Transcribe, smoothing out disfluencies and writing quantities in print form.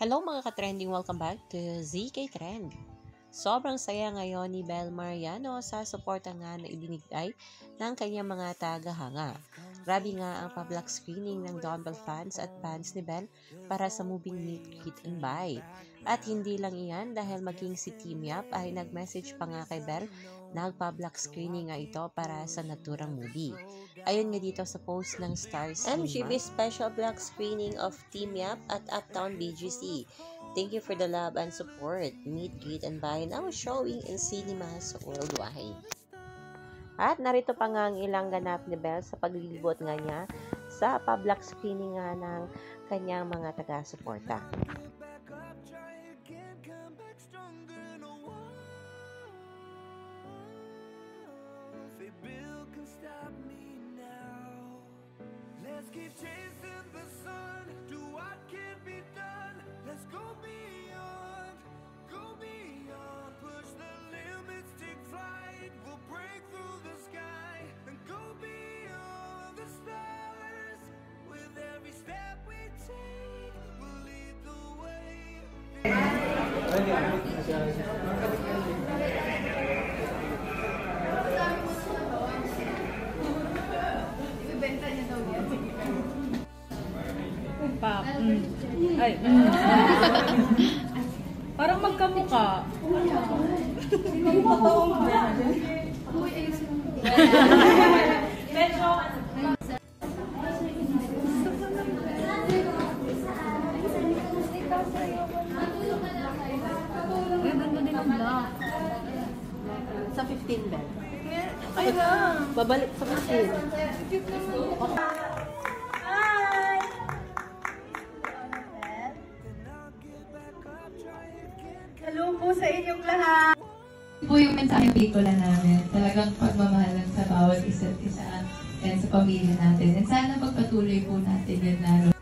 Hello mga ka-trending, welcome back to ZK Trend. Sobrang saya ngayon ni Bel Mariano sa suporta nga na ibinigay ng kanyang mga tagahanga. Grabe nga ang public screening ng Donbell fans at fans ni Bel para sa moving Meet, Greet and Buy. At hindi lang iyan dahil maging si Team Yap ay nag-message pa nga kay Bel, nag-public screening nga ito para sa naturang movie. Ayon nga dito sa post ng Stars MGB special black screening of Team Yap at Uptown BGC. Thank you for the love and support. Meet, Greet, and Buy now showing in cinemas worldwide. At narito pa nga ang ilang ganap ni Bel sa paglilibot nga niya sa public screening nga ng kanyang mga taga-suporta. Let's keep chasing the sun, do what can be done. Let's go beyond, push the limits, take flight. We'll break through the sky and go beyond the stars. With every step we take, we'll lead the way. Ay, parang magkamukha. Sa 15 Bel. Ay na. Babalik sa 15. Hello po sa inyong lahat. Po yung mensaheng pelikula namin, talagang pagmamahal lang sa bawat isa't isa and sa pamilya natin. And sana pagpatuloy po natin yun lalo.